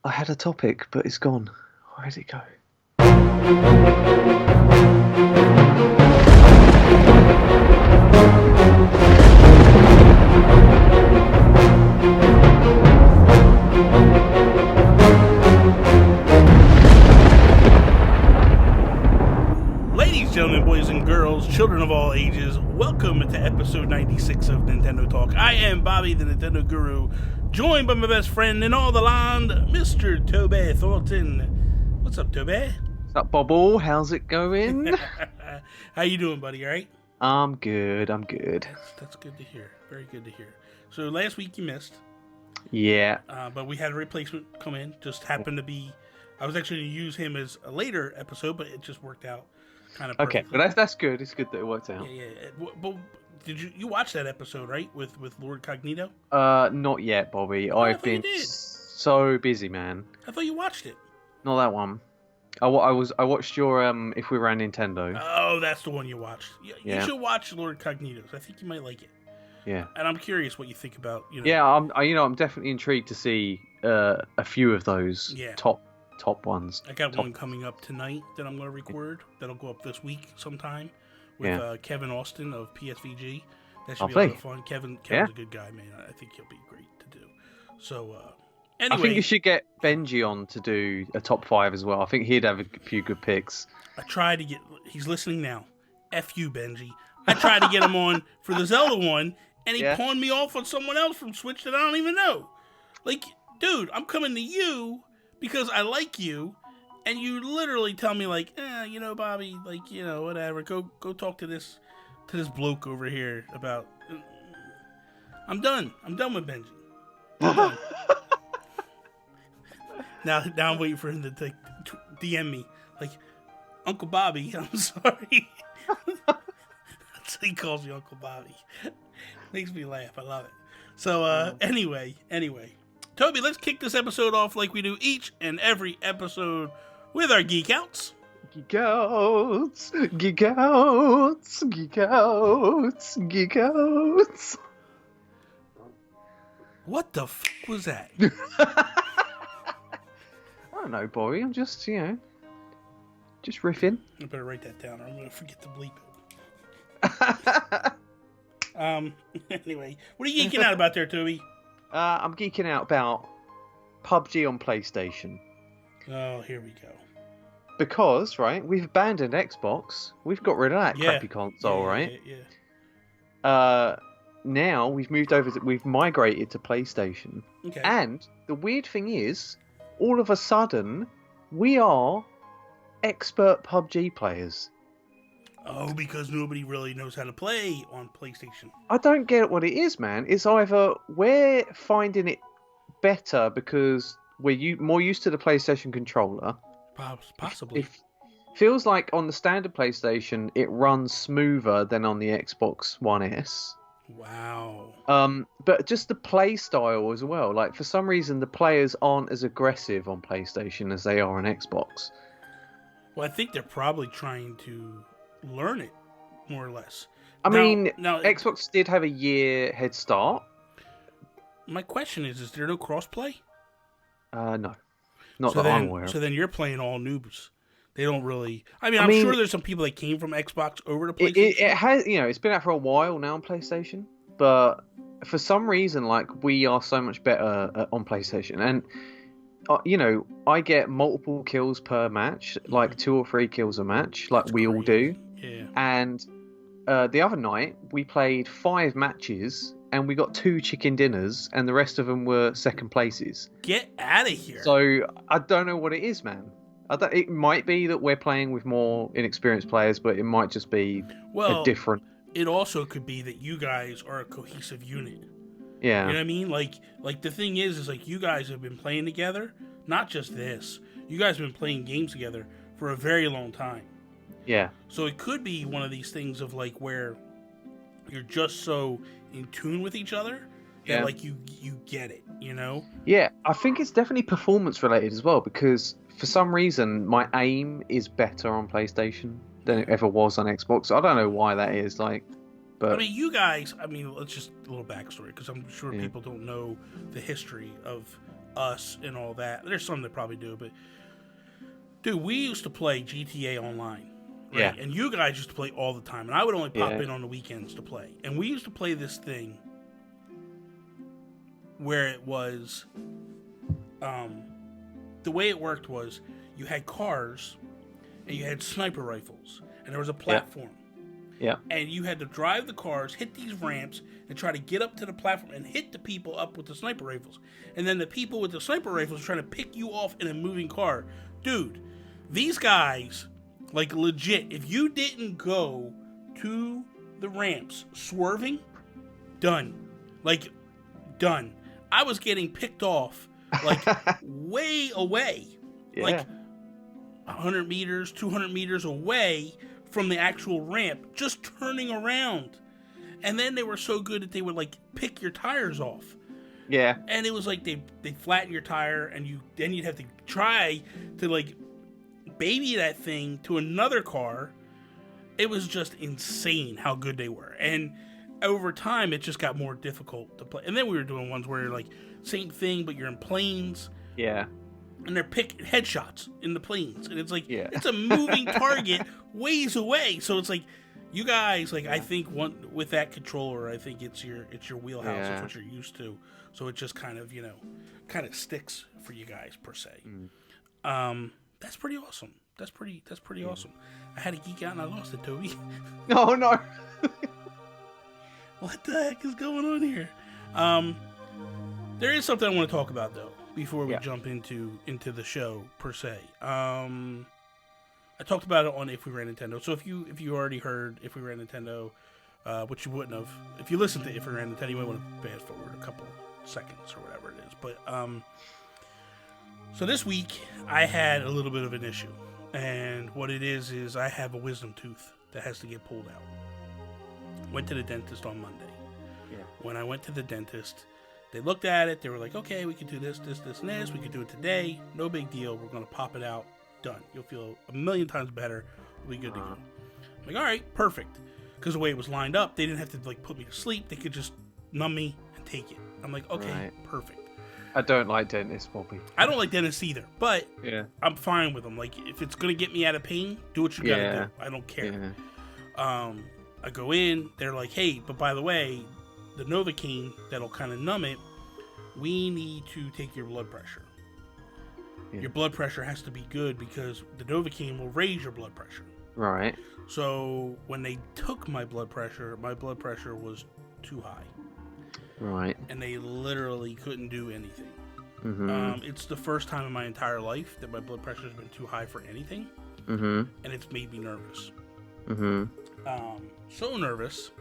I had a topic, but it's gone. Where did it go? Ladies, gentlemen, boys and girls, children of all ages, welcome to episode 96 of Nintendo Talk. I am Bobby, the Nintendo Guru, joined by my best friend in all the land, Mr. Toby Thornton. What's up, Toby? What's up, Bobble? How's it going? How you doing, buddy? All right? I'm good. That's good to hear. Very good to hear. So last week you missed. Yeah. But we had a replacement come in. Just happened to be... I was actually going to use him as a later episode, but it just worked out kind of perfectly. Okay, but that's good. It's good that it worked out. Yeah. But did you watch that episode, right? With Lord Cognito? Not yet, Bobby. I I've thought you been did. so busy, man. I thought you watched it. Not that one. I watched your If We Ran Nintendo. Oh, that's the one you watched. You Yeah. should watch Lord Cognito's. I think you might like it. Yeah. And I'm curious what you think about, Yeah, I'm definitely intrigued to see a few of those top ones. I got one coming up tonight that I'm going to record. That'll go up this week sometime with Kevin Austin of PSVG. That should be a lot of fun. Kevin's a good guy, man. I think he'll be great to do. So, anyway. I think you should get Benji on to do a top 5 as well. I think he'd have a few good picks. I tried to get... He's listening now. F you, Benji. I tried to get him on for the Zelda one, and he pawned me off on someone else from Switch that I don't even know. Like, dude, I'm coming to you because I like you, and you literally tell me, like, Bobby, like, whatever. Go talk to this bloke over here about... I'm done. I'm done with Benji. I'm done. Now I'm waiting for him to DM me. Like, Uncle Bobby, I'm sorry. That's what he calls me, Uncle Bobby. Makes me laugh. I love it. So, anyway. Toby, let's kick this episode off like we do each and every episode with our Geek Outs. Geek Outs. Geek Outs. Geek Outs. Geek Outs. What the f*** was that? I don't know, Bobby. I'm just, just riffing. I better write that down or I'm going to forget to bleep it. Anyway, what are you geeking out about there, Toby? I'm geeking out about PUBG on PlayStation. Oh, here we go. Because, right, we've abandoned Xbox. We've got rid of that crappy console, right? Yeah. Now we've we've migrated to PlayStation. Okay. And the weird thing is, all of a sudden, we are expert PUBG players. Oh, because nobody really knows how to play on PlayStation. I don't get what it is, man. It's either we're finding it better because we're more used to the PlayStation controller. Possibly. It feels like on the standard PlayStation, it runs smoother than on the Xbox One S. Wow. But just the play style as well. Like, for some reason, the players aren't as aggressive on PlayStation as they are on Xbox. Well, I think they're probably trying to learn it, more or less. I mean, Xbox did have a year head start. My question is there no crossplay? No. Not that I'm aware of. So then you're playing all noobs. They don't really... I mean, I'm sure there's some people that came from Xbox over to PlayStation. It has, it's been out for a while now on PlayStation, but for some reason, like, we are so much better on PlayStation. And, I get multiple kills per match, like 2 or 3 kills a match, like we all do. Yeah. And the other night, we played 5 matches, and we got 2 chicken dinners, and the rest of them were second places. Get out of here. So, I don't know what it is, man. It might be that we're playing with more inexperienced players, but it might just be a different... It also could be that you guys are a cohesive unit. Yeah. You know what I mean? Like the thing is like you guys have been playing together, not just this. You guys have been playing games together for a very long time. Yeah. So it could be one of these things of like where you're just so in tune with each other that like you get it, Yeah, I think it's definitely performance related as well, because for some reason my aim is better on PlayStation than it ever was on Xbox. I don't know why that is, but... I mean, you guys, let's just a little backstory, because I'm sure people don't know the history of us and all that. There's some that probably do, but dude, we used to play GTA Online. Right? Yeah. And you guys used to play all the time, and I would only pop in on the weekends to play. And we used to play this thing where it was, the way it worked was you had cars and you had sniper rifles, and there was a platform. Yeah. And you had to drive the cars, hit these ramps, and try to get up to the platform and hit the people up with the sniper rifles. And then the people with the sniper rifles trying to pick you off in a moving car. Dude, these guys, like legit, if you didn't go to the ramps swerving, done. Like, done. I was getting picked off, like, way away. Yeah. Like, 100 meters, 200 meters away from the actual ramp, just turning around. And then they were so good that they would, like, pick your tires off. Yeah. And it was like they flatten your tire, and then you'd have to try to, like, baby that thing to another car. It was just insane how good they were. And over time, it just got more difficult to play. And then we were doing ones where you're like, same thing, but you're in planes. Yeah. And they're picking headshots in the planes. And it's like, Yeah. it's a moving target ways away. So it's like, you guys, like, I think with that controller, I think it's your wheelhouse. Yeah. It's what you're used to. So it just kind of, sticks for you guys, per se. That's pretty awesome. That's pretty awesome. I had a geek out and I lost it, Toby. Oh, no. What the heck is going on here? There is something I want to talk about, though, before we jump into the show, per se. I talked about it on If We Ran Nintendo. So if you already heard If We Ran Nintendo, which you wouldn't have, if you listened to If We Ran Nintendo, you might want to fast forward a couple seconds or whatever it is. But so this week I had a little bit of an issue, and what it is I have a wisdom tooth that has to get pulled out. Went to the dentist on Monday. Yeah. When I went to the dentist, they looked at it. They were like, okay, we could do this, this, this, and this. We could do it today. No big deal. We're going to pop it out. Done. You'll feel a million times better. We'll be good to go. I'm like, all right, perfect. Because the way it was lined up, they didn't have to like put me to sleep. They could just numb me and take it. I'm like, okay, perfect. I don't like dentists, Bobby. I don't like dentists either, but yeah, I'm fine with them. Like, if it's going to get me out of pain, do what you got to do. I don't care. Yeah. I go in, they're like, hey, but by the way, the Novocaine that'll kind of numb it, we need to take your blood pressure. Yeah. Your blood pressure has to be good because the Novocaine will raise your blood pressure. Right. So when they took my blood pressure was too high. Right. And they literally couldn't do anything. Mm-hmm. It's the first time in my entire life that my blood pressure has been too high for anything. Mm-hmm. And it's made me nervous. Mm-hmm. So nervous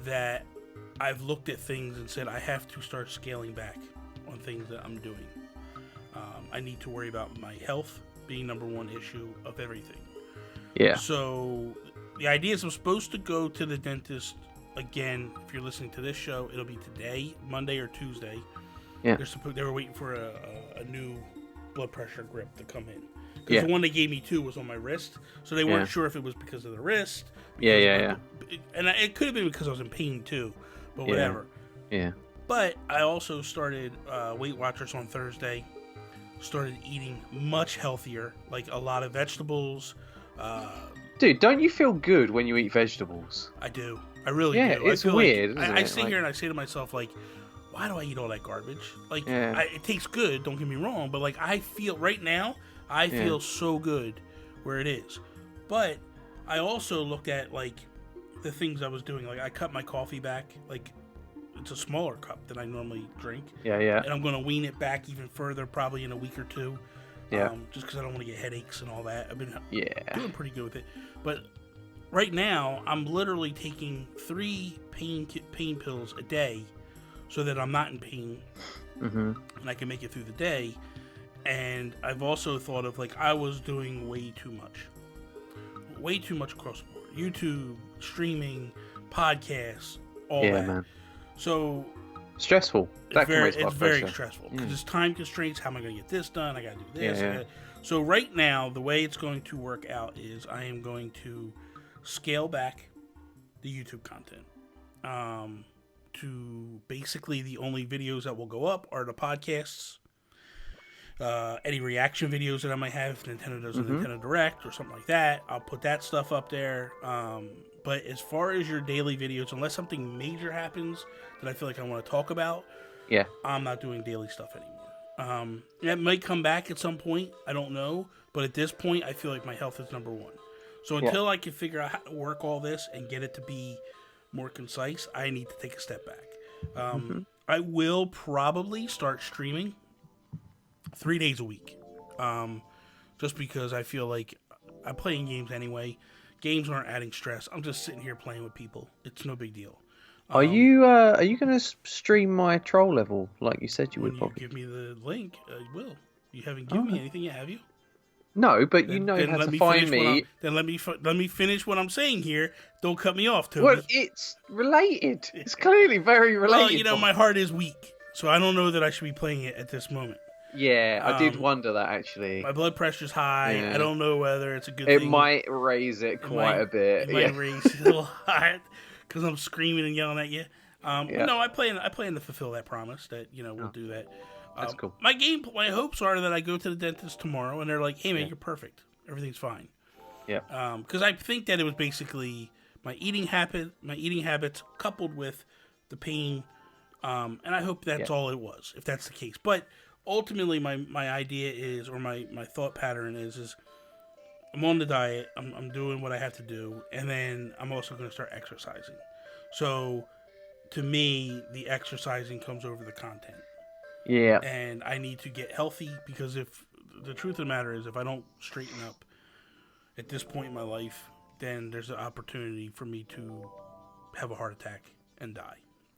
that I've looked at things and said I have to start scaling back on things that I'm doing. I need to worry about my health being number one issue of everything. Yeah. So the idea is I'm supposed to go to the dentist again. If you're listening to this show, it'll be today, Monday or Tuesday. Yeah. They were waiting for a new blood pressure grip to come in. Because the one they gave me too was on my wrist, so they weren't sure if it was because of the wrist. Yeah. And it could have been because I was in pain too, but whatever. Yeah. But I also started Weight Watchers on Thursday. Started eating much healthier, like a lot of vegetables. Dude, don't you feel good when you eat vegetables? I do. I really do. Yeah, it's weird. Like, I sit here and I say to myself, like, why do I eat all that garbage? Like, it tastes good, don't get me wrong, but like I feel right now, I feel so good where it is. But I also looked at like the things I was doing. Like I cut my coffee back. Like it's a smaller cup than I normally drink. Yeah. And I'm going to wean it back even further, probably in a week or two. Yeah. Just because I don't want to get headaches and all that. I've been doing pretty good with it. But right now, I'm literally taking 3 pain pills a day so that I'm not in pain. Mm-hmm. And I can make it through the day. And I've also thought of, like, I was doing way too much. Way too much across the board. YouTube, streaming, podcasts, all that. Man. So stressful. It's very stressful because it's time constraints. How am I going to get this done? I got to do this. Yeah. So right now, the way it's going to work out is I am going to scale back the YouTube content. To basically the only videos that will go up are the podcasts any reaction videos that I might have if Nintendo does a Nintendo Direct or something like that. I'll put that stuff up there. But as far as your daily videos, unless something major happens that I feel like I want to talk about, I'm not doing daily stuff anymore. That might come back at some point. I don't know. But at this point, I feel like my health is number one. So until I can figure out how to work all this and get it to be more concise, I need to take a step back. I will probably start streaming 3 days a week. Just because I feel like I'm playing games anyway. Games aren't adding stress. I'm just sitting here playing with people. It's no big deal. Are you going to stream my troll level like you said you would? When you give me the link, I will. You haven't given me anything yet, have you? No, but you know how to find me. Then let me finish what I'm saying here. Don't cut me off, Toby. Well, it's related. It's clearly very related. Well, my heart is weak, so I don't know that I should be playing it at this moment. Yeah, I did wonder that, actually. My blood pressure's high. Yeah. I don't know whether it's a good thing. It might raise it quite a bit. It might raise it a lot because I'm screaming and yelling at you. No, I plan to fulfill that promise that, we'll do that. That's cool. My hopes are that I go to the dentist tomorrow and they're like, hey, man, you're perfect. Everything's fine. Yeah. Because I think that it was basically my eating habits coupled with the pain. And I hope that's all it was, if that's the case. But ultimately, my idea is, or my thought pattern is I'm on the diet. I'm doing what I have to do. And then I'm also going to start exercising. So to me, the exercising comes over the content. Yeah. And I need to get healthy because if the truth of the matter is, if I don't straighten up at this point in my life, then there's an opportunity for me to have a heart attack and die.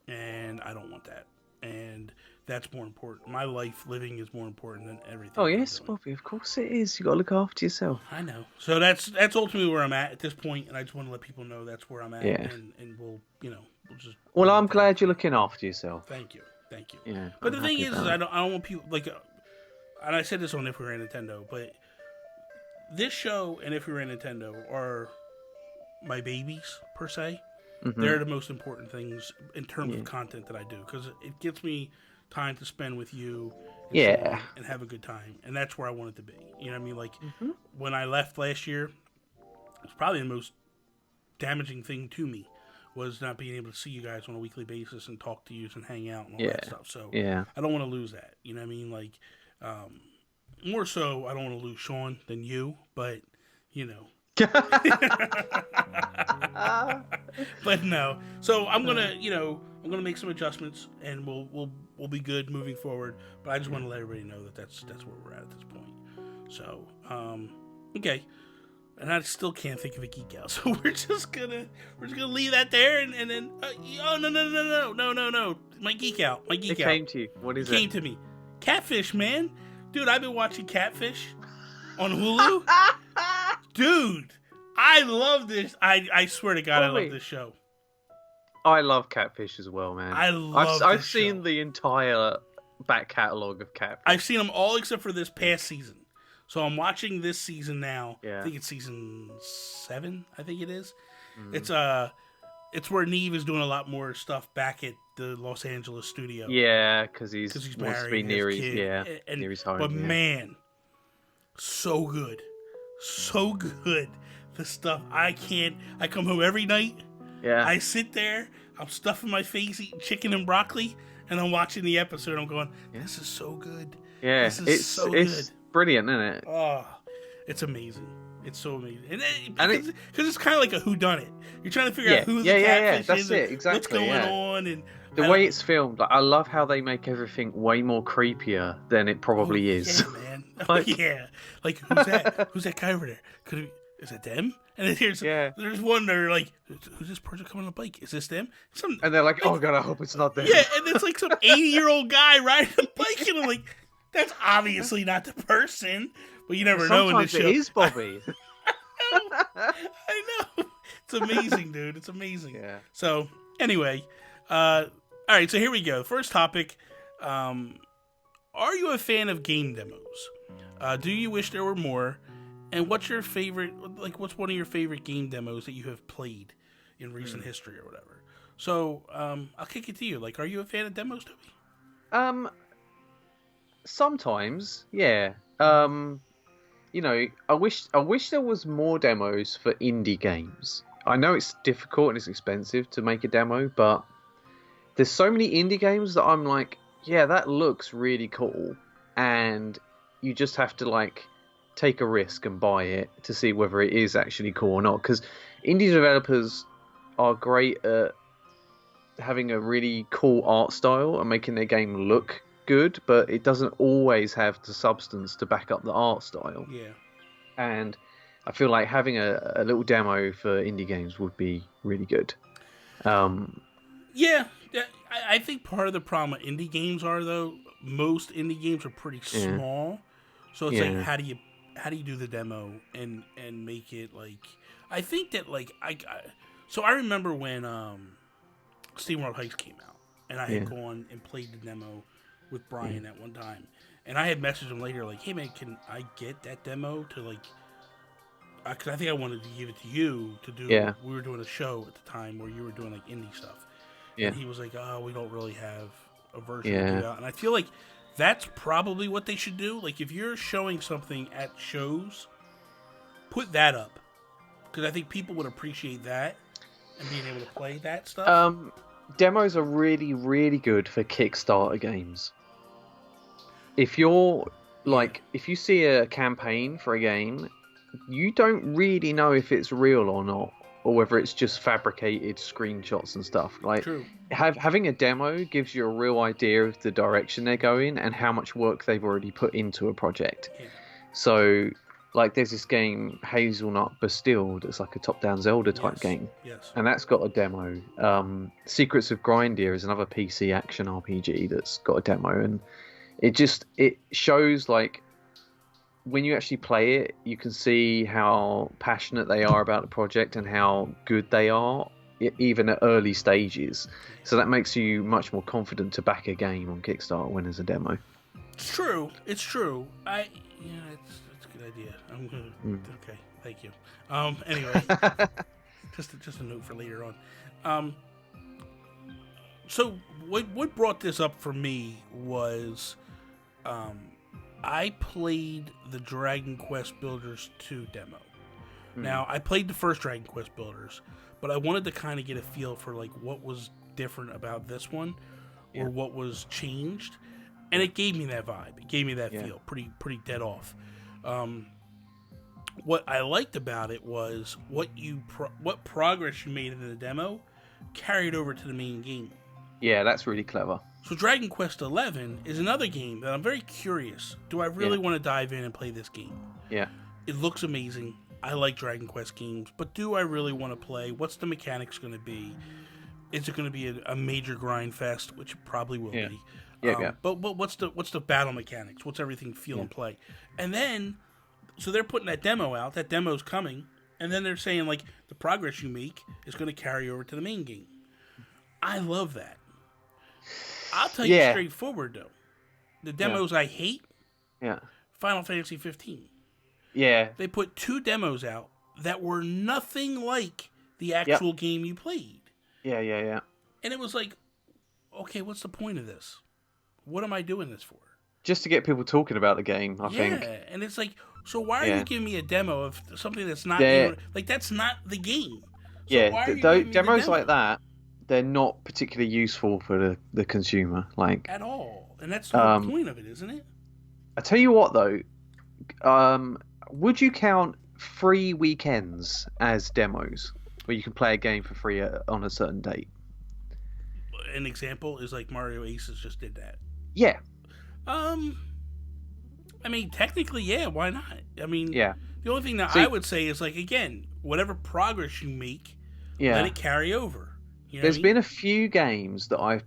And I don't want that. And that's more important. My life living is more important than everything. Oh, yes, Bobby, of course it is. You got to look after yourself. I know. So that's ultimately where I'm at this point, and I just want to let people know that's where I'm at. Yeah. And we'll just... Well, I'm glad you're looking after yourself. Thank you. Yeah, but the thing is I don't want people and I said this on If We Were in Nintendo, but this show and If We Were in Nintendo are my babies per se. They're the most important things in terms of content that I do because it gets me time to spend with you, and have a good time, and that's where I want it to be. You know what I mean? Like when I left last year, it was probably the most damaging thing to me. Was not being able to see you guys on a weekly basis and talk to you and hang out and all that stuff. So I don't want to lose that. You know what I mean? Like, more so, I don't want to lose Sean than you, but, But no. So I'm gonna make some adjustments and we'll be good moving forward. But I just want to let everybody know that that's where we're at this point. So, okay. And I still can't think of a geek out, so we're just gonna leave that there, and then no, my geek out. It came to you. What is it? It came to me. Catfish, man, dude. I've been watching Catfish on Hulu. Dude, I love this. I swear to God, I love this show. I love Catfish as well, man. I've seen the entire back catalogue of Catfish. I've seen them all except for this past season. So I'm watching this season now. Yeah. I think it's season 7. I think it is. It's where Neve is doing a lot more stuff back at the Los Angeles studio. Yeah, because he's wants married, to be near his near his home. But man, so good, The stuff I come home every night. Yeah. I sit there. I'm stuffing my face, eating chicken and broccoli, and I'm watching the episode. I'm going, this is so good. Yeah, it's so good. Brilliant, isn't it? Oh, it's amazing. It's so amazing. Because it's kind of like a whodunit. You're trying to figure out who the catfish that's is, it, exactly, what's going on, and the way it's filmed. Like, I love how they make everything way more creepier than it probably is. Yeah, man. Like who's that? Who's that guy over there? Is it them? And then there's one they're like, who's this person coming on a bike? Is this them? And they're like, oh god, I hope it's not them. Yeah, and it's like some 80-year-old guy riding a bike, and I'm like, that's obviously not the person, but you never know in this show. Sometimes it is Bobby. I know. It's amazing, dude. It's amazing. Yeah. So, anyway, all right, so here we go. First topic, are you a fan of game demos? Do you wish there were more? And what's your favorite, what's one of your favorite game demos that you have played in recent history or whatever? So, I'll kick it to you. Are you a fan of demos, Toby? Sometimes, yeah. I wish there was more demos for indie games. I know it's difficult and it's expensive to make a demo, but there's so many indie games that I'm like, yeah, that looks really cool, and you just have to like take a risk and buy it to see whether it is actually cool or not. Because indie developers are great at having a really cool art style and making their game look good, but it doesn't always have the substance to back up the art style. Yeah. And I feel like having a little demo for indie games would be really good. Yeah, I think part of the problem with indie games are, though, most indie games are pretty small. So it's like, how do you do the demo and make it like? I think that like so I remember when SteamWorld Heist came out, and I had gone and played the demo with Brian at one time, and I had messaged him later like, "Hey man, can I get that demo to like?" Because I think I wanted to give it to you to do. Yeah. We were doing a show at the time where you were doing like indie stuff. Yeah. And he was like, "Oh, we don't really have a version to do that." And I feel like that's probably what they should do. Like, if you're showing something at shows, put that up, because I think people would appreciate that and being able to play that stuff. Demos are really, really good for Kickstarter games. If you're like, if you see a campaign for a game, you don't really know if it's real or not, or whether it's just fabricated screenshots and stuff. Like, True. Having a demo gives you a real idea of the direction they're going and how much work they've already put into a project. Yeah. So, like, there's this game, Hazelnut Bastille, that's like a top-down Zelda type game. Yes. And that's got a demo. Secrets of Grindia is another PC action RPG that's got a demo, and it shows, like, when you actually play it, you can see how passionate they are about the project and how good they are, even at early stages. So that makes you much more confident to back a game on Kickstarter when there's a demo. It's true. It's true. It's a good idea. I'm gonna. Okay, thank you. Anyway, just a note for later on. So what brought this up for me was, I played the Dragon Quest Builders 2 demo. Now, I played the first Dragon Quest Builders, but I wanted to kind of get a feel for like what was different about this one, or what was changed, and it gave me that vibe. It gave me that feel, pretty dead off. What I liked about it was what progress you made in the demo carried over to the main game. Yeah, that's really clever. So Dragon Quest XI is another game that I'm very curious. Do I really want to dive in and play this game? Yeah. It looks amazing. I like Dragon Quest games, but do I really want to play? What's the mechanics going to be? Is it going to be a major grind fest, which it probably will be? Yeah. But what's the battle mechanics? What's everything feel and play? And then, so they're putting that demo out. That demo's coming, and then they're saying like the progress you make is going to carry over to the main game. I love that. I'll tell you straightforward though, the demos I hate. Yeah. Final Fantasy 15. Yeah. They put 2 demos out that were nothing like the actual game you played. Yeah. And it was like, okay, what's the point of this? What am I doing this for? Just to get people talking about the game, I think. Yeah, and it's like, so why are you giving me a demo of something that's not like that's not the game? So demos like that, they're not particularly useful for the consumer, like at all. And that's the whole point of it, isn't it? I tell you what, though, would you count free weekends as demos, where you can play a game for free on a certain date? An example is like Mario Aces just did that. Yeah. I mean, technically, yeah. Why not? I mean, the only thing that I would say is like, again, whatever progress you make, let it carry over. You know There's been a few games that I've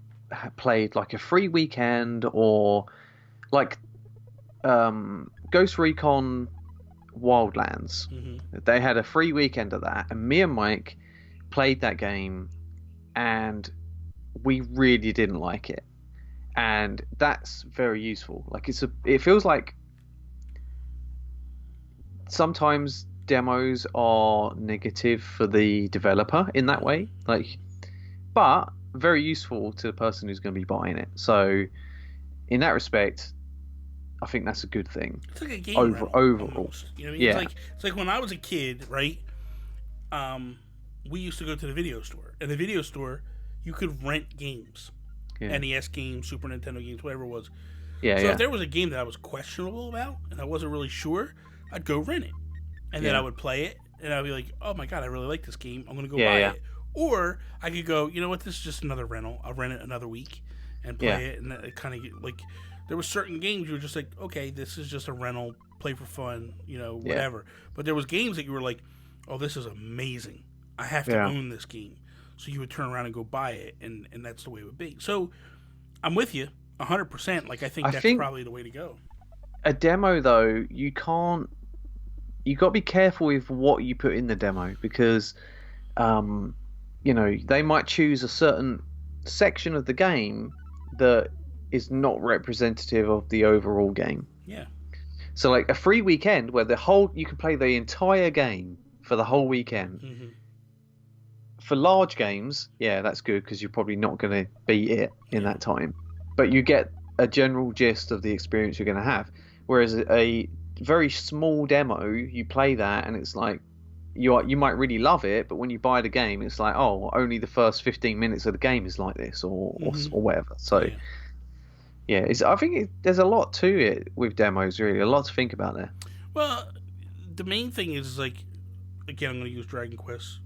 played like a free weekend, or like Ghost Recon Wildlands. Mm-hmm. They had a free weekend of that, and me and Mike played that game, and we really didn't like it. And that's very useful. Like it feels like sometimes demos are negative for the developer in that way, like, but very useful to the person who's going to be buying it. So in that respect, I think that's a good thing. It's like a game overall. Almost. You know what I mean? Yeah. It's like when I was a kid, right? We used to go to the video store. In the video store, you could rent games. Yeah. NES games, Super Nintendo games, whatever it was. Yeah, so if there was a game that I was questionable about and I wasn't really sure, I'd go rent it. And then I would play it, and I'd be like, oh my god, I really like this game. I'm going to go buy it. Or I could go, you know what, this is just another rental. I'll rent it another week and play it. And it kind of, like, there were certain games you were just like, okay, this is just a rental, play for fun, you know, whatever. But there was games that you were like, oh, this is amazing. I have to own this game. So you would turn around and go buy it, and that's the way it would be. So I'm with you 100%. Like, I think that's probably the way to go. A demo, though, you got to be careful with what you put in the demo, because you know, they might choose a certain section of the game that is not representative of the overall game. Yeah. So like a free weekend where you can play the entire game for the whole weekend. Mm-hmm. For large games, yeah, that's good, because you're probably not going to beat it in that time. But you get a general gist of the experience you're going to have. Whereas a very small demo, you play that and it's like, you might really love it, but when you buy the game, it's like, oh, only the first 15 minutes of the game is like this, or whatever. So, I think there's a lot to it with demos, really, a lot to think about there. Well, the main thing is, like, again, I'm going to use Dragon Quest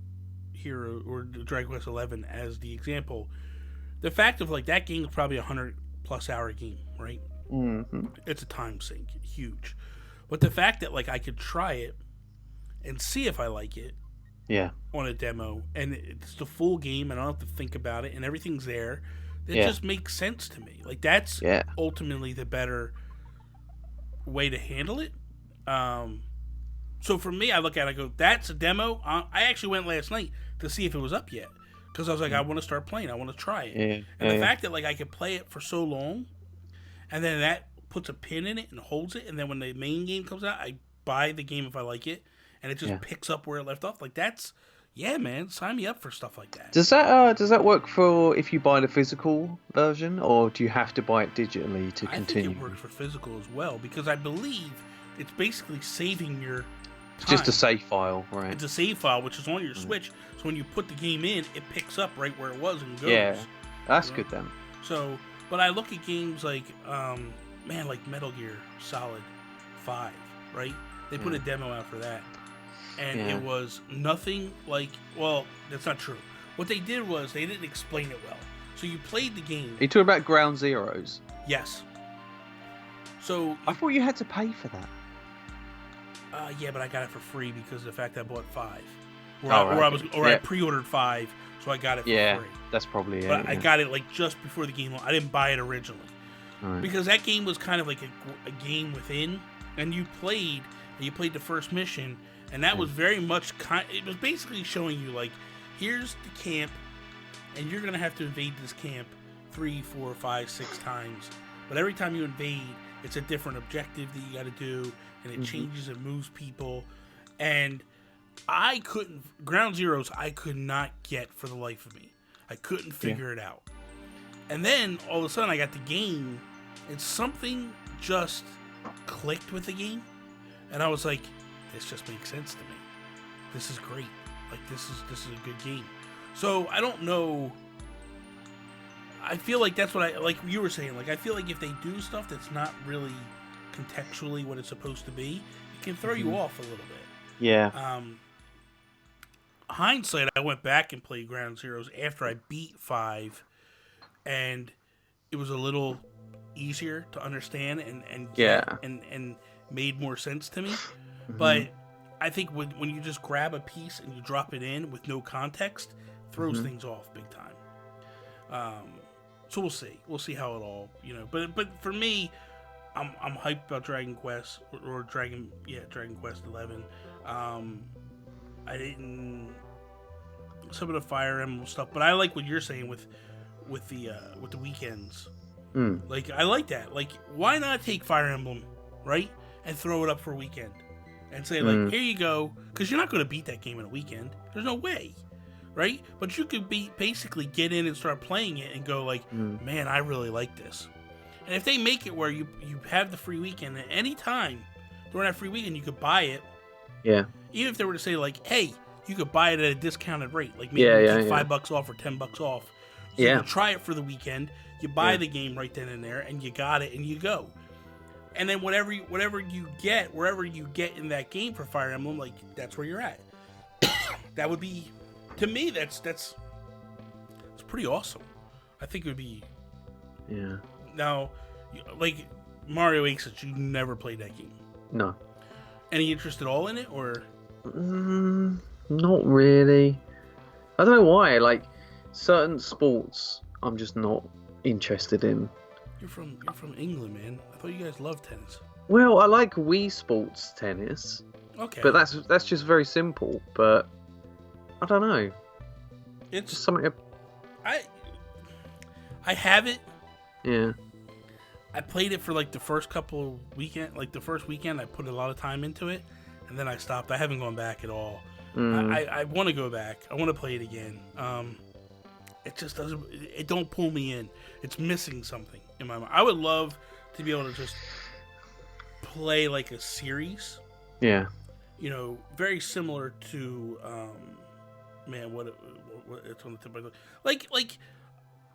Hero or Dragon Quest 11 as the example. The fact of, like, that game is probably a 100+ hour game, right? Mm-hmm. It's a time sink, huge. But the fact that, like, I could try it and see if I like it on a demo, and it's the full game, and I don't have to think about it, and everything's there, it just makes sense to me. Like, that's ultimately the better way to handle it. So for me, I look at it, I go, that's a demo. I actually went last night to see if it was up yet, because I was like, I want to start playing, I want to try it. And the fact that, like, I could play it for so long, and then that puts a pin in it and holds it, and then when the main game comes out, I buy the game if I like it, and it just picks up where it left off. Like, that's, man, sign me up for stuff like that. Does that work for if you buy the physical version, or do you have to buy it digitally to continue? I think it works for physical as well, because I believe it's basically saving your time. It's just a save file, right? It's a save file, which is on your Switch, so when you put the game in, it picks up right where it was and goes. Yeah, that's good then. So, but I look at games like, like Metal Gear Solid 5, right? They put a demo out for that. And it was nothing like, well, that's not true. What they did was they didn't explain it well. So you played the game. Are you talking about Ground Zeroes? Yes. So I thought you had to pay for that. Yeah, but I got it for free because of the fact that I bought 5. I pre-ordered 5, so I got it for free. Yeah, that's probably it. But I got it like just before the game. I didn't buy it originally. Right. Because that game was kind of like a game within, and you played the first mission. And that was very much it was basically showing you, like, here's the camp, and you're going to have to invade this camp 3, 4, 5, 6 times. But every time you invade, it's a different objective that you got to do, and it changes and moves people. And Ground Zeroes, I could not get for the life of me. I couldn't figure it out. And then, all of a sudden, I got the game, and something just clicked with the game. And I was like, this just makes sense to me. This is great. Like, this is a good game. So I don't know. I feel like that's what like you were saying. Like, I feel like if they do stuff that's not really contextually what it's supposed to be, it can throw you off a little bit. Yeah. Hindsight, I went back and played Ground Zeroes after I beat 5, and it was a little easier to understand and made more sense to me. But I think when you just grab a piece and you drop it in with no context, throws things off big time. So we'll see. We'll see how it all, But for me, I'm hyped about Dragon Quest or Dragon Quest 11. I didn't some of the Fire Emblem stuff, but I like what you're saying with the weekends. Like, I like that. Like, why not take Fire Emblem, right, and throw it up for a weekend? And say, like, here you go, because you're not going to beat that game in a weekend. There's no way, right? But you could basically get in and start playing it and go, like, man, I really like this. And if they make it where you have the free weekend at any time during that free weekend, you could buy it. Yeah. Even if they were to say like, hey, you could buy it at a discounted rate, like maybe take $5 off or $10 off. So you try it for the weekend. You buy the game right then and there, and you got it, and you go. And then whatever you get, wherever you get in that game for Fire Emblem, like that's where you're at. That would be, to me, that's pretty awesome. I think it would be. Yeah. Now, like Mario Exit, you never played that game. No. Any interest at all in it, or? Not really. I don't know why. Like certain sports, I'm just not interested in. You're from England, man. I thought you guys loved tennis. Well, I like Wii Sports tennis. Okay. But that's just very simple. But I don't know. It's just something. I have it. Yeah. I played it for like the first couple of weekend, like the first weekend. I put a lot of time into it, and then I stopped. I haven't gone back at all. I want to go back. I want to play it again. It just doesn't. It don't pull me in. It's missing something in my mind. I would love to be able to just play like a series. Yeah. You know, very similar to man, what it's on the tip of the like.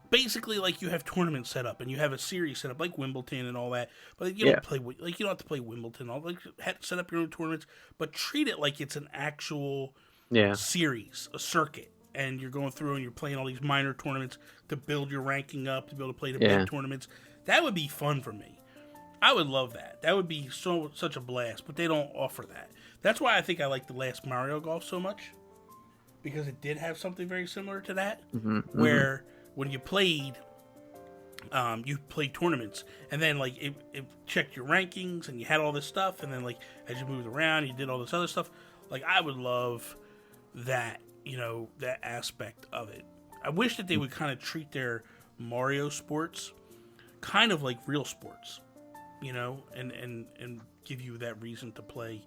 Basically, like you have tournaments set up and you have a series set up, like Wimbledon and all that. But you don't play like you don't have to play Wimbledon. All like set up your own tournaments, but treat it like it's an actual series, a circuit, and you're going through and you're playing all these minor tournaments to build your ranking up to be able to play the big tournaments. That would be fun for me. I would love that. That would be such a blast. But they don't offer that. That's why I think I like the last Mario Golf so much, because it did have something very similar to that, where when you played tournaments, and then like it checked your rankings, and you had all this stuff, and then like as you moved around, you did all this other stuff. Like I would love that, you know, that aspect of it. I wish that they would kind of treat their Mario sports kind of like real sports, you know, and give you that reason to play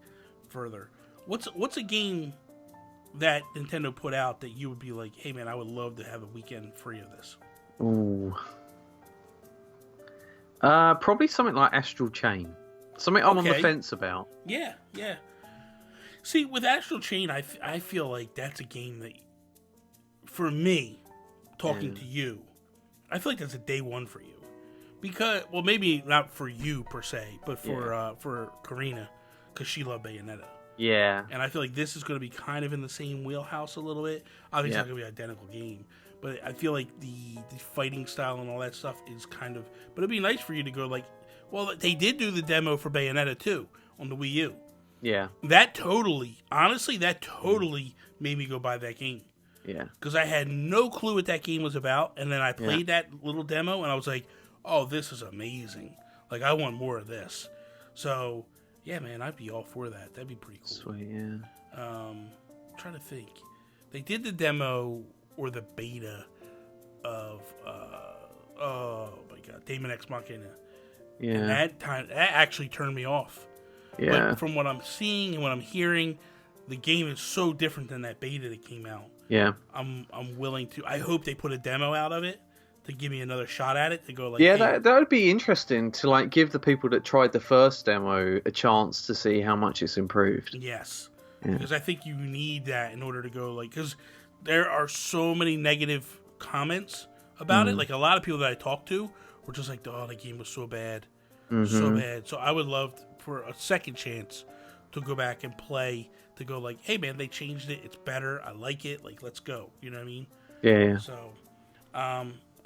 further. What's a game that Nintendo put out that you would be like, hey man, I would love to have a weekend free of this? Ooh. Probably something like Astral Chain. Something I'm on the fence about. Yeah. See, with Astral Chain, I feel like that's a game that, for me, talking to you, I feel like that's a day one for you. Because, well, maybe not for you per se, but for Karina, because she loved Bayonetta. Yeah. And I feel like this is going to be kind of in the same wheelhouse a little bit. Obviously, it's not going to be an identical game. But I feel like the fighting style and all that stuff is kind of... But it'd be nice for you to go like... Well, they did do the demo for Bayonetta 2 on the Wii U. Yeah. That totally made me go buy that game. Yeah. Because I had no clue what that game was about. And then I played that little demo and I was like, oh, this is amazing. Like, I want more of this. So... Yeah, man, I'd be all for that. That'd be pretty cool. Sweet, yeah. I'm trying to think. They did the demo or the beta of, oh my god, Daemon X Machina. Yeah. And that actually turned me off. Yeah. But from what I'm seeing and what I'm hearing, the game is so different than that beta that came out. Yeah. I'm willing to. I hope they put a demo out of it to give me another shot at it, to go like... Yeah, hey, that would be interesting to like give the people that tried the first demo a chance to see how much it's improved. Yes. Yeah. Because I think you need that in order to go like... Because there are so many negative comments about it. Like a lot of people that I talked to were just like, oh, the game was so bad. So bad. So I would love for a second chance to go back and play, to go like, hey man, they changed it. It's better. I like it. Like, let's go. You know what I mean? Yeah. So,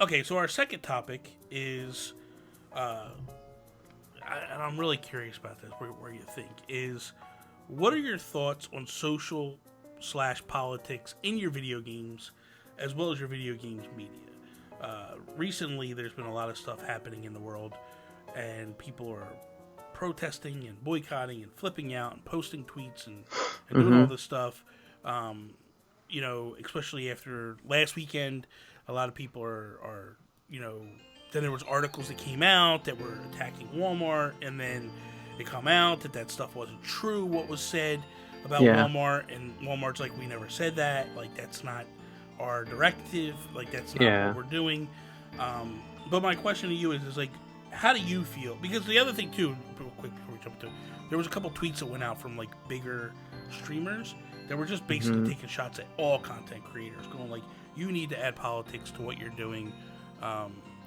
okay, so our second topic is, and I'm really curious about this, where you think, is what are your thoughts on social/politics in your video games, as well as your video games media? Recently, there's been a lot of stuff happening in the world, and people are protesting and boycotting and flipping out and posting tweets and doing all this stuff. You know, especially after last weekend, a lot of people are, you know, then there was articles that came out that were attacking Walmart, and then it come out that stuff wasn't true, what was said about Walmart, and Walmart's like, we never said that, like, that's not our directive, like, that's not what we're doing. But my question to you is like, how do you feel? Because the other thing too, real quick before we jump to, there was a couple tweets that went out from like bigger streamers that were just basically taking shots at all content creators, going like, you need to add politics to what you're doing.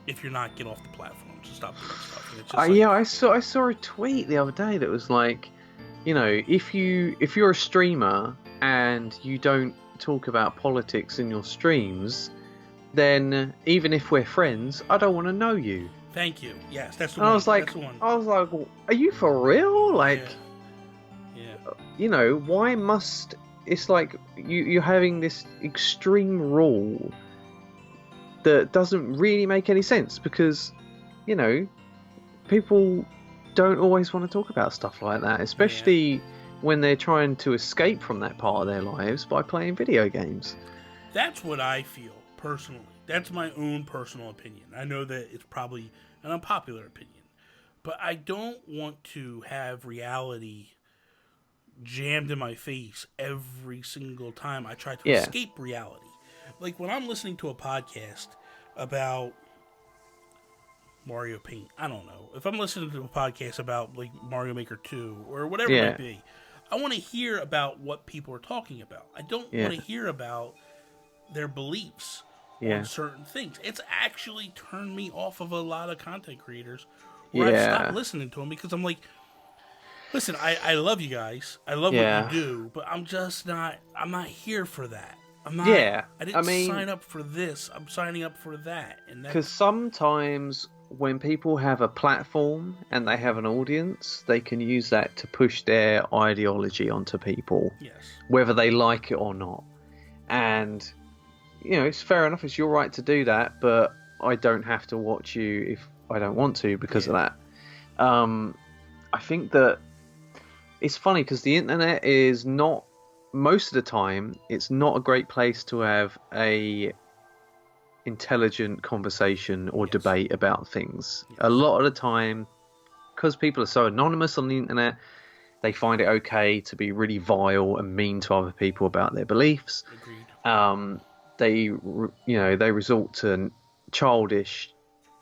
If you're not, get off the platform, so stop doing stuff. And it's just yeah, I saw a tweet the other day that was like, if you're a streamer and you don't talk about politics in your streams, then even if we're friends, I don't want to know you. Thank you. Yes, that's the and one. I was like, are you for real? Like, why must... It's like you're having this extreme rule that doesn't really make any sense, because, people don't always want to talk about stuff like that, especially when they're trying to escape from that part of their lives by playing video games. That's what I feel, personally. That's my own personal opinion. I know that it's probably an unpopular opinion, but I don't want to have reality jammed in my face every single time I try to escape reality. Like when I'm listening to a podcast about Mario Paint, I don't know. If I'm listening to a podcast about like Mario Maker 2 or whatever it might be, I want to hear about what people are talking about. I don't want to hear about their beliefs on certain things. It's actually turned me off of a lot of content creators where I've stopped listening to them, because I'm like, listen, I love you guys. I love what you do, but I'm not here for that. I'm not. I didn't sign up for this. I'm signing up for that. Because sometimes when people have a platform and they have an audience, they can use that to push their ideology onto people, whether they like it or not. And, it's fair enough. It's your right to do that, but I don't have to watch you if I don't want to because of that. I think that it's funny because the internet is not, most of the time, it's not a great place to have a intelligent conversation or debate about things. A lot of the time, because people are so anonymous on the internet, they find it okay to be really vile and mean to other people about their beliefs. They resort to childish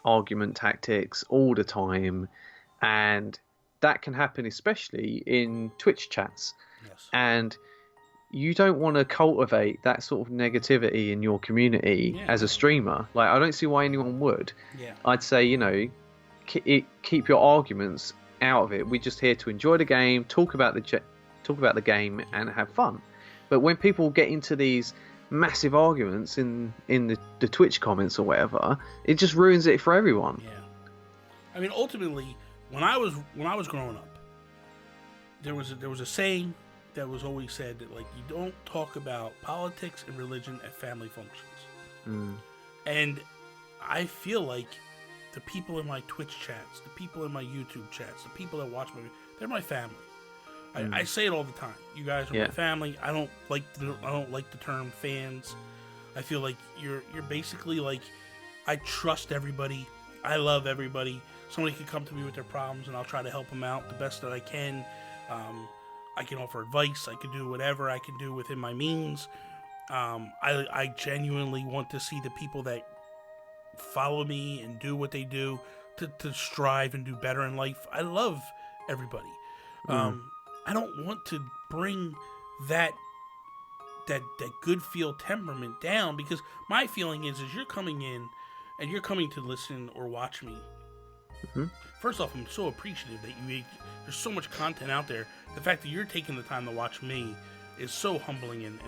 argument tactics all the time, and that can happen especially in Twitch chats. And you don't want to cultivate that sort of negativity in your community as a streamer. Like, I don't see why anyone would. I'd say, keep your arguments out of it. We're just here to enjoy the game, talk about the game, and have fun. But when people get into these massive arguments in the Twitch comments or whatever, it just ruins it for everyone. I mean, ultimately, when I was growing up, there was a saying that was always said that, like, you don't talk about politics and religion at family functions. And I feel like the people in my Twitch chats, the people in my YouTube chats, the people that watch they're my family. I say it all the time. You guys are my family. I don't like the term fans. I feel like you're basically like, I trust everybody. I love everybody. Somebody can come to me with their problems, and I'll try to help them out the best that I can. I can offer advice. I can do whatever I can do within my means. I genuinely want to see the people that follow me and do what they do to strive and do better in life. I love everybody. I don't want to bring that good feel temperament down, because my feeling is you're coming in and you're coming to listen or watch me. First off, I'm so appreciative that there's so much content out there. The fact that you're taking the time to watch me is so humbling and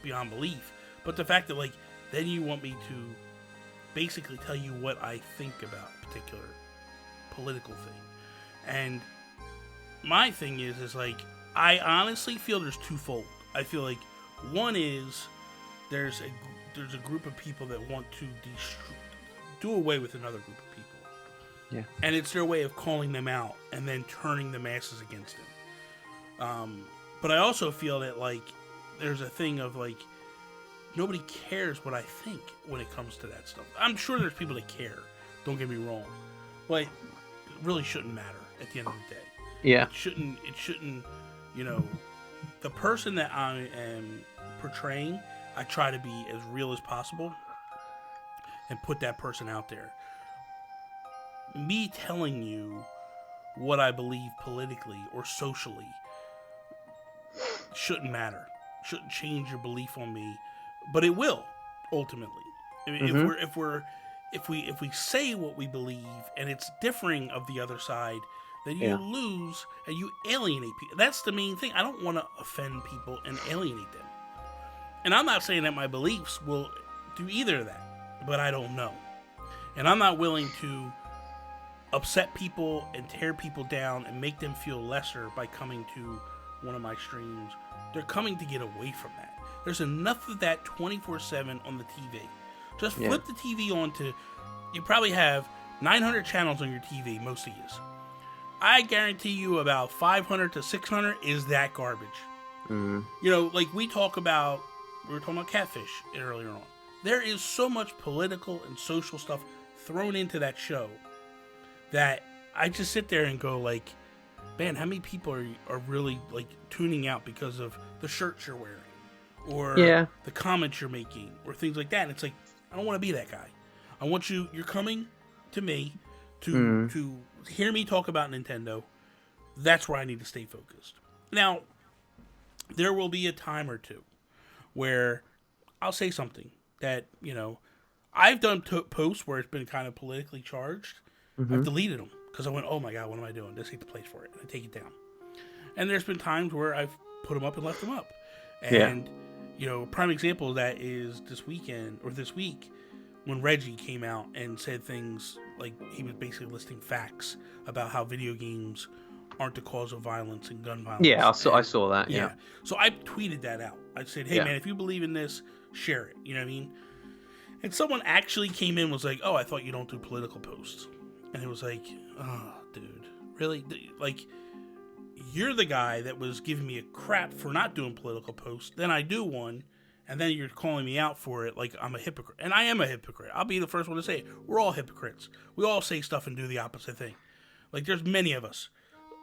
beyond belief. But the fact that, like, then you want me to basically tell you what I think about a particular political thing. And my thing is like, I honestly feel there's twofold. I feel like one is there's a group of people that want to do away with another group of people. And it's their way of calling them out and then turning the masses against them. But I also feel that, like, there's a thing of, like, nobody cares what I think when it comes to that stuff. I'm sure there's people that care, don't get me wrong, but it really shouldn't matter at the end of the day. It shouldn't, the person that I am portraying, I try to be as real as possible and put that person out there. me telling you what I believe politically or socially shouldn't matter. Shouldn't change your belief on me, but it will ultimately. I mean, if we say what we believe and it's differing of the other side, then you lose and you alienate people. That's the main thing. I don't want to offend people and alienate them. And I'm not saying that my beliefs will do either of that, but I don't know. And I'm not willing to upset people and tear people down and make them feel lesser by coming to one of my streams. They're coming to get away from that. There's enough of that 24/7 on the TV. Just flip the TV on to, you probably have 900 channels on your TV, most of you. I guarantee you about 500 to 600 is that garbage. Mm. You know, like we were talking about catfish earlier on. There is so much political and social stuff thrown into that show that I just sit there and go like, man, how many people are really like tuning out because of the shirts you're wearing or the comments you're making or things like that? And it's like, I don't want to be that guy. I want you're coming to me to hear me talk about Nintendo. That's where I need to stay focused. Now, there will be a time or two where I'll say something that, you know, I've done posts where it's been kind of politically charged. Mm-hmm. I've deleted them because I went, oh my God, what am I doing? This ain't the place for it. And I take it down. And there's been times where I've put them up and left them up. And, you know, a prime example of that is this week when Reggie came out and said things like he was basically listing facts about how video games aren't the cause of violence and gun violence. Yeah, I saw that. Yeah. So I tweeted that out. I said, hey, man, if you believe in this, share it. You know what I mean? And someone actually came in and was like, oh, I thought you don't do political posts. And it was like, oh, dude, really? Like, you're the guy that was giving me a crap for not doing political posts. Then I do one, and then you're calling me out for it like I'm a hypocrite. And I am a hypocrite. I'll be the first one to say it. We're all hypocrites. We all say stuff and do the opposite thing. Like, there's many of us.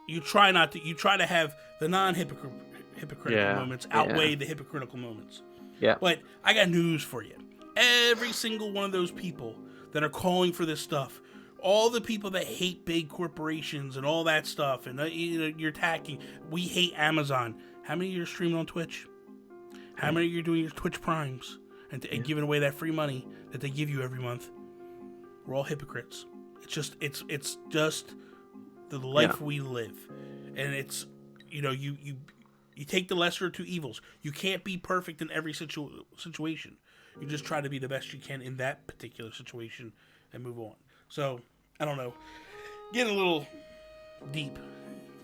You try to have the non-hypocritical moments outweigh the hypocritical moments. Yeah. But I got news for you. Every single one of those people that are calling for this stuff, all the people that hate big corporations and all that stuff, and you're attacking, we hate Amazon. How many of you are streaming on Twitch? How many of you are doing your Twitch Primes and giving away that free money that they give you every month? We're all hypocrites. It's just the life we live, and it's you take the lesser of two evils. You can't be perfect in every situation. You just try to be the best you can in that particular situation and move on. So, I don't know. Getting a little deep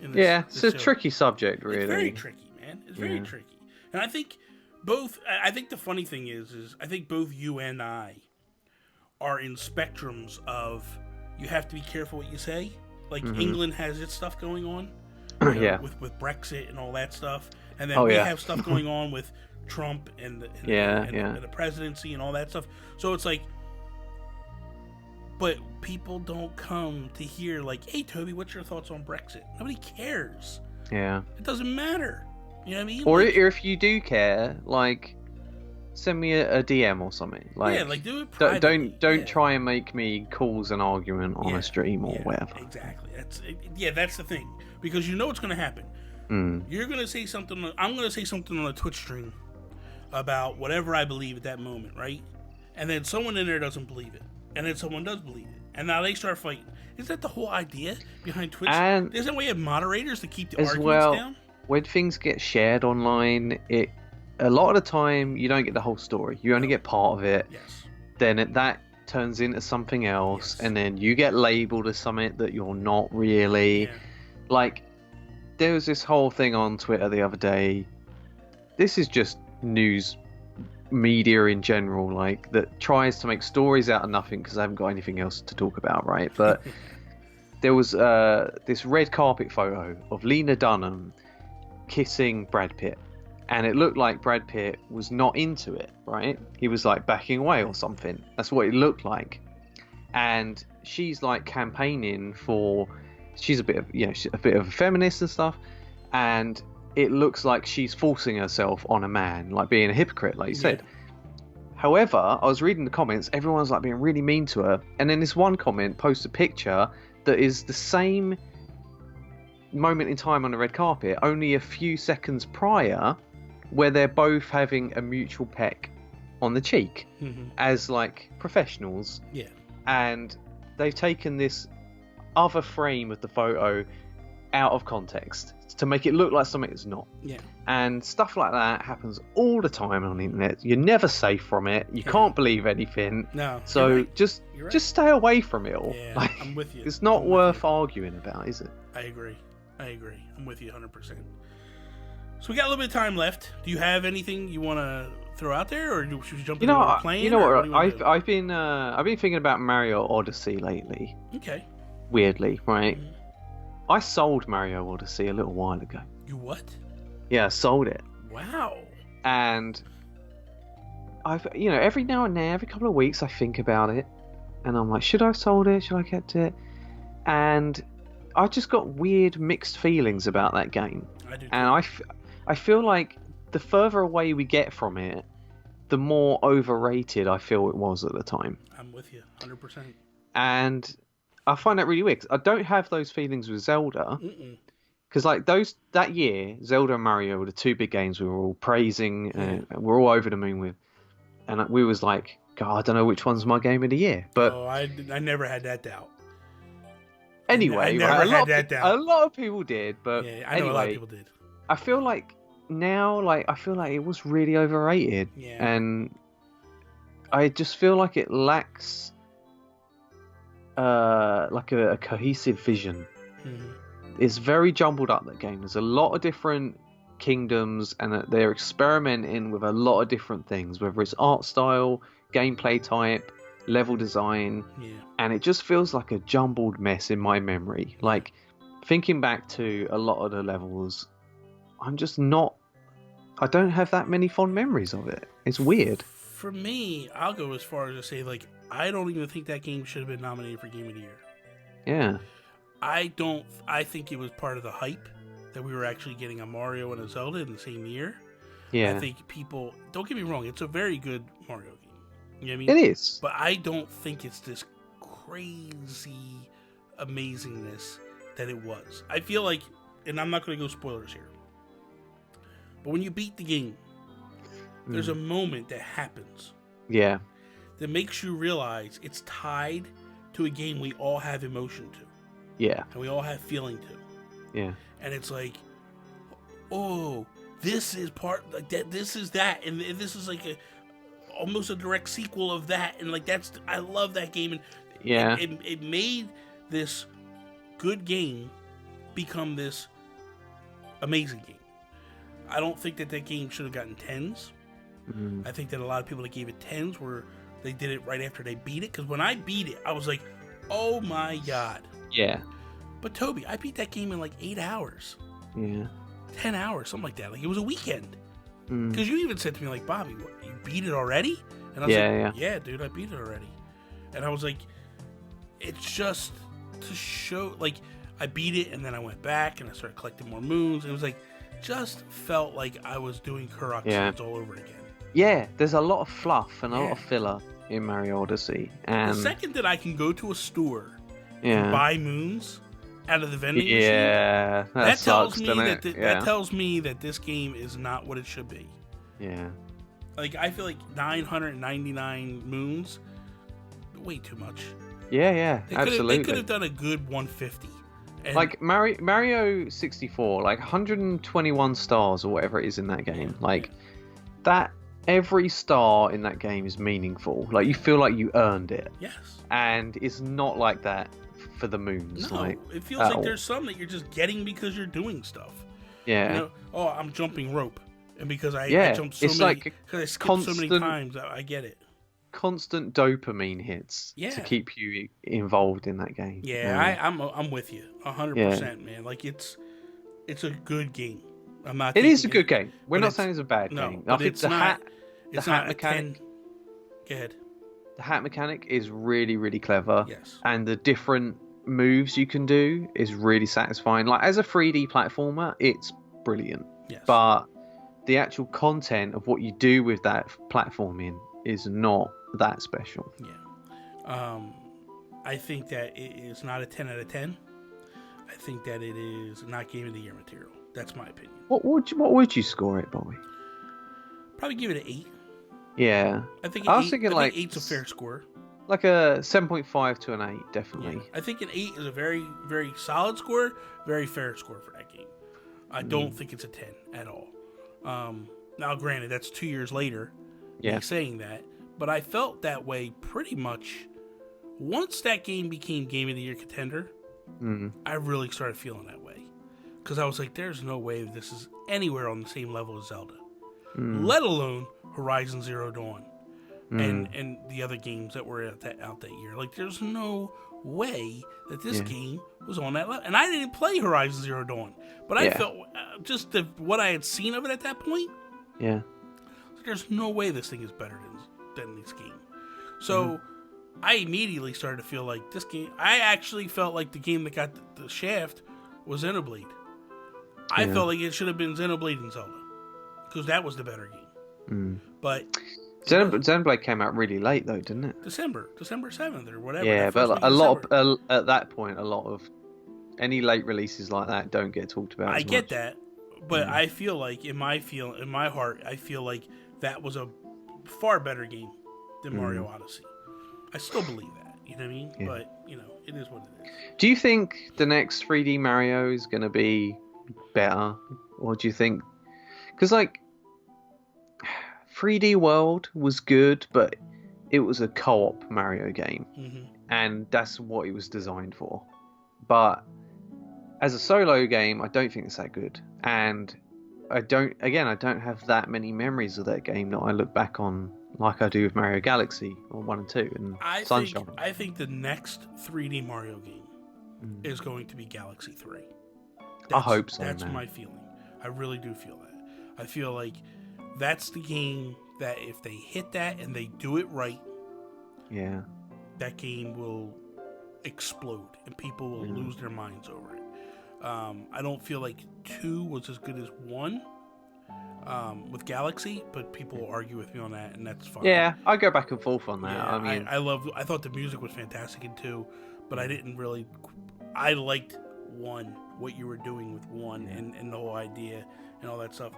in this. Yeah, it's a tricky subject, really. It's very tricky, man. It's very tricky. And I think the funny thing is I think both you and I are in spectrums of you have to be careful what you say. Like, England has its stuff going on. With Brexit and all that stuff. And then we have stuff going on with Trump and the presidency and all that stuff. So it's like, but people don't come to hear like, hey, Toby, what's your thoughts on Brexit? Nobody cares. Yeah. It doesn't matter. You know what I mean? Or if you do care, like, send me a DM or something. Like, do it privately. Don't try and make me cause an argument on a stream or whatever. Exactly. That's the thing. Because you know what's going to happen. You're going to say something. I'm going to say something on a Twitch stream about whatever I believe at that moment, right? And then someone in there doesn't believe it. And then someone does believe it. And now they start fighting. Is that the whole idea behind Twitch? And there's a way of moderators to keep the arguments down? When things get shared online, a lot of the time you don't get the whole story. You only get part of it. Yes. Then that turns into something else. Yes. And then you get labeled as something that you're not really. Yeah. Like, there was this whole thing on Twitter the other day. This is just news media in general, like, that tries to make stories out of nothing because I haven't got anything else to talk about, right? But there was this red carpet photo of Lena Dunham kissing Brad Pitt. And it looked like Brad Pitt was not into it, right? He was, like, backing away or something. That's what it looked like. And she's, like, campaigning for... She's a bit of a feminist and stuff, and it looks like she's forcing herself on a man, like being a hypocrite, like you said. However, I was reading the comments, everyone's like being really mean to her, and then this one comment posts a picture that is the same moment in time on the red carpet, only a few seconds prior, where they're both having a mutual peck on the cheek as like professionals. Yeah. And they've taken this other frame of the photo out of context to make it look like something it's not. Yeah. And stuff like that happens all the time on the internet. You're never safe from it. You can't believe anything. No. So right. just stay away from it all. Yeah, like, I'm with you. It's not worth arguing about, is it? I agree. I'm with you 100%. So we got a little bit of time left. Do you have anything you want to throw out there, or should we jump into what we're playing? You know what? I've been thinking about Mario Odyssey lately. Okay. Weirdly, right? I sold Mario Odyssey a little while ago. You what? Yeah, I sold it. Wow. And every now and then, every couple of weeks, I think about it, and I'm like, should I have sold it? Should I have kept it? And I just got weird mixed feelings about that game. I do too. And I feel like the further away we get from it, the more overrated I feel it was at the time. I'm with you 100%. And I find that really weird. 'Cause I don't have those feelings with Zelda. Because like that year, Zelda and Mario were the two big games we were all praising, and we're all over the moon with. And we was like, God, I don't know which one's my game of the year. But I never had that doubt. Anyway, I never had that doubt. A lot of people did, but yeah, I know a lot of people did. I feel like now, it was really overrated, and I just feel like it lacks, like a cohesive vision. It's very jumbled up, that game. There's a lot of different kingdoms, and they're experimenting with a lot of different things, whether it's art style, gameplay type, level design, and it just feels like a jumbled mess in my memory. Like, thinking back to a lot of the levels, I don't have that many fond memories of it. It's weird. For me, I'll go as far as to say, like, I don't even think that game should have been nominated for Game of the Year. Yeah. I think it was part of the hype that we were actually getting a Mario and a Zelda in the same year. Yeah. I think people, don't get me wrong, it's a very good Mario game. You know what I mean? It is. But I don't think it's this crazy amazingness that it was. I feel like, and I'm not going to go spoilers here, but when you beat the game, there's a moment that happens. Yeah. That makes you realize it's tied to a game we all have emotion to. Yeah. And we all have feeling to. Yeah. And it's like, oh, this is part, like that, this is that, and this is like almost a direct sequel of that, and like I love that game, and it made this good game become this amazing game. I don't think that game should have gotten 10s. I think that a lot of people that gave it 10s they did it right after they beat it, because when I beat it, I was like, oh my god. Yeah. But Toby, I beat that game in like 8 hours. Yeah. 10 hours, something like that. Like, it was a weekend. Because you even said to me, like, Bobby, what, you beat it already? And I was like, yeah, dude, I beat it already. And I was like, it's just to show, like, I beat it, and then I went back, and I started collecting more moons. It was like, just felt like I was doing Korok seeds all over again. Yeah, there's a lot of fluff and a lot of filler in Mario Odyssey. And the second that I can go to a store and buy moons out of the vending machine, that tells me that tells me that this game is not what it should be. Yeah. Like, I feel like 999 moons, way too much. Yeah, absolutely. They could have done a good 150. And like Mario 64, like 121 stars or whatever it is in that game. Like that, every star in that game is meaningful. Like, you feel like you earned it. Yes. And it's not like that for the moons. No, like, it feels like there's some that you're just getting because you're doing stuff. Yeah. You know, oh, I'm jumping rope, and because I jumped so it's many, like because I skipped so many times, I get it. Constant dopamine hits to keep you involved in that game. Yeah, I'm with you 100%, man. Like, it's a good game. I'm not. It is a good game. We're not saying it's a bad game. I think the hat mechanic. Go ahead. The hat mechanic is really, really clever. Yes. And the different moves you can do is really satisfying. Like, as a 3D platformer, it's brilliant. Yes. But the actual content of what you do with that platforming is not that special. Yeah. I think that it is not a 10 out of 10. I think that it is not Game of the Year material. That's my opinion. What would you score it, Bobby? Probably give it an 8. Yeah. I think I was thinking I like think 8's a fair score. Like a 7.5 to an 8, definitely. Yeah. I think an 8 is a very, very solid score, very fair score for that game. I don't think it's a 10 at all. Now, granted, that's 2 years later, me saying that, but I felt that way pretty much once that game became Game of the Year contender. I really started feeling that way because I was like, "There's no way this is anywhere on the same level as Zelda, let alone Horizon Zero Dawn and the other games that were out that year. Like, there's no way that this game was on that level." And I didn't play Horizon Zero Dawn, but I felt just what I had seen of it at that point. Yeah, there's no way this thing is better than this game. So. I immediately started to feel like this game... I actually felt like the game that got the shaft was Xenoblade. I felt like it should have been Xenoblade and Zelda. Because that was the better game. But... Xenoblade came out really late, though, didn't it? December 7th or whatever. Yeah, but at that point, a lot of... Any late releases like that don't get talked about I get that. But I feel like, in my heart, I feel like that was a far better game than Mario Odyssey. I still believe that, you know what I mean? Yeah. But, it is what it is. Do you think the next 3D Mario is going to be better? Or do you think... Because, 3D World was good, but it was a co-op Mario game. And that's what it was designed for. But as a solo game, I don't think it's that good. And I don't have that many memories of that game that I look back on like I do with Mario Galaxy or 1 and 2 and Sunshine. I think the next 3D Mario game is going to be Galaxy 3. I hope so. That's my feeling. I really do feel that. I feel like that's the game that if they hit that and they do it right, that game will explode and people will lose their minds over it. I don't feel like 2 was as good as 1. With Galaxy, but people will argue with me on that, and that's fine. Yeah, I go back and forth on that. Yeah, I thought the music was fantastic in 2, but I didn't really. I liked 1, what you were doing with 1, and the whole idea and all that stuff.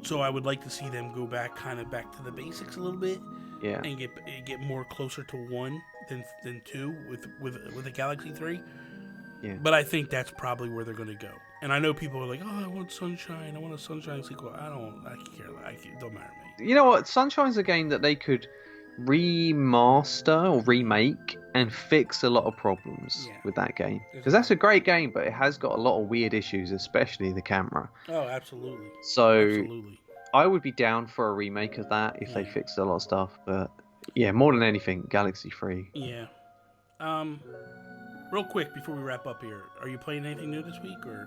So I would like to see them go back to the basics a little bit, and get more closer to 1 than 2 with a Galaxy 3. Yeah. But I think that's probably where they're going to go. And I know people are like, "Oh, I want Sunshine. I want a Sunshine sequel." I care. It don't matter to me. You know what? Sunshine's a game that they could remaster or remake and fix a lot of problems with that game. Because that's a great game, but it has got a lot of weird issues, especially the camera. Oh, absolutely. So I would be down for a remake of that if they fixed a lot of stuff. But yeah, more than anything, Galaxy 3. Yeah. Real quick before we wrap up here, are you playing anything new this week or?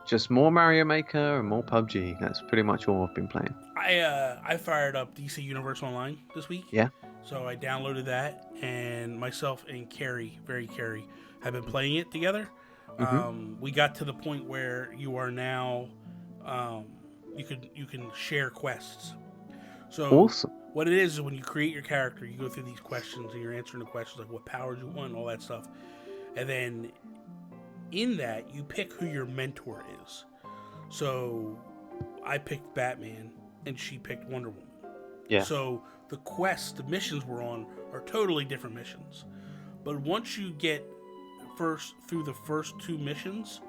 Just more Mario Maker and more PUBG. That's pretty much all I've been playing. I fired up DC Universe Online this week. Yeah. So I downloaded that, and myself and Carrie, have been playing it together. We got to the point where you are now, you can share quests. So awesome. What it is when you create your character, you go through these questions and you're answering the questions like what powers you want, all that stuff. And then in that, you pick who your mentor is. So I picked Batman and she picked Wonder Woman. Yeah. So the missions we're on are totally different missions. But once you get through the first 2 missions,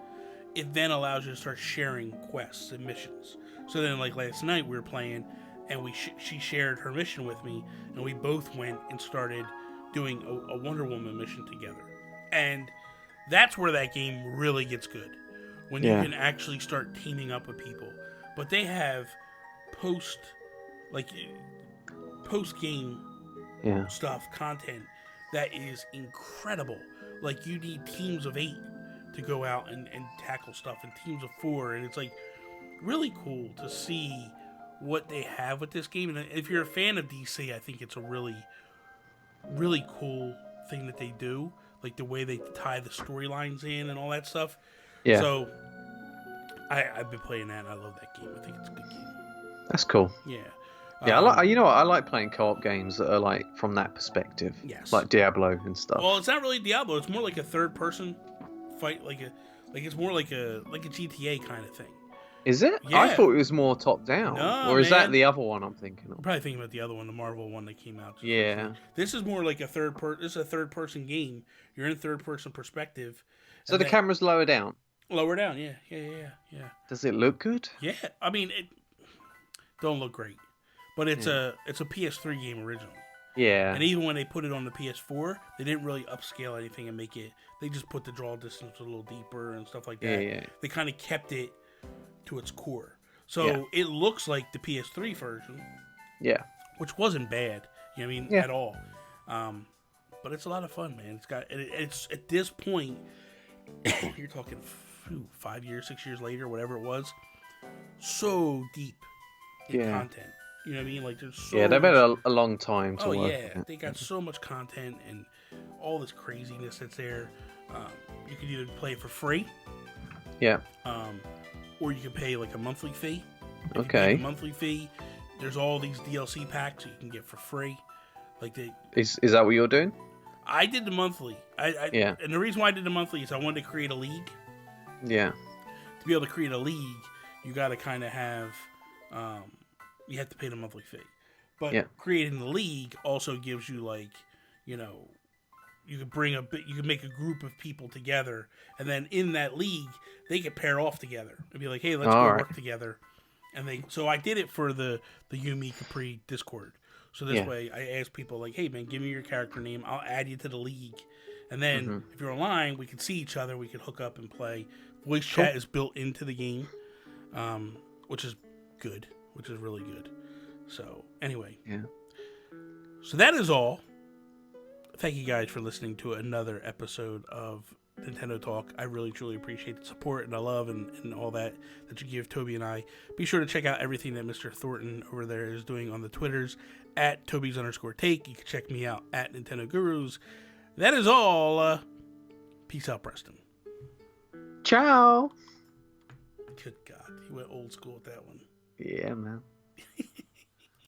it then allows you to start sharing quests and missions. So then like last night we were playing and she shared her mission with me and we both went and started doing a Wonder Woman mission together. And that's where that game really gets good. When you can actually start teaming up with people. But they have post-game stuff, content, that is incredible. Like, you need teams of 8 to go out and tackle stuff, and teams of 4. And it's, like, really cool to see what they have with this game. And if you're a fan of DC, I think it's a really, really cool thing that they do. Like the way they tie the storylines in and all that stuff. Yeah. So I've been playing that and I love that game. I think it's a good game. That's cool. Yeah. Yeah, I like. You know what? I like playing co-op games that are like from that perspective. Yes. Like Diablo and stuff. Well, it's not really Diablo. It's more like a third-person fight, like it's more like a GTA kind of thing. Is it? Yeah. I thought it was more top down. No, or is man. that the other one I'm thinking of? I'm probably thinking about the other one, the Marvel one that came out. Yeah. This is more like a this is a third-person game. You're in third-person perspective. So the camera's lower down. Lower down, yeah. Does it look good? Yeah, I mean it don't look great, but it's a PS3 game originally. Yeah. And even when they put it on the PS4, they didn't really upscale anything and make it. They just put the draw distance a little deeper and stuff like that. Yeah. They kind of kept it to its core, so it looks like the PS3 version. Yeah. Which wasn't bad, you know what I mean, at all. But it's a lot of fun, man. It's at this point, you're talking 5 years, 6 years later, whatever it was, so deep in content. You know what I mean? Like there's so they've had a long time to work. Oh yeah, they got so much content and all this craziness that's there. You can either play it for free, or you can pay like a monthly fee. If you pay the monthly fee, there's all these DLC packs that you can get for free. Like is that what you're doing? I did the monthly. And the reason why I did the monthly is I wanted to create a league. Yeah. To be able to create a league, you got to kind of have, you have to pay the monthly fee. But creating the league also gives you like, you know, you could make a group of people together, and then in that league they could pair off together and be like, hey, let's go work together. And so I did it for the Yumi Capri Discord. So this way, I ask people like, "Hey, man, give me your character name. I'll add you to the league, and then if you're online, we can see each other. We can hook up and play. Voice chat is built into the game, which is good, which is really good. So anyway, so that is all. Thank you guys for listening to another episode of Nintendo Talk. I really, truly appreciate the support and the love and all that you give Toby and I. Be sure to check out everything that Mr. Thornton over there is doing on the Twitters at Toby's_take. You can check me out at Nintendo Gurus. That is all. Peace out, Preston. Ciao. Good God. He went old school with that one. Yeah, man.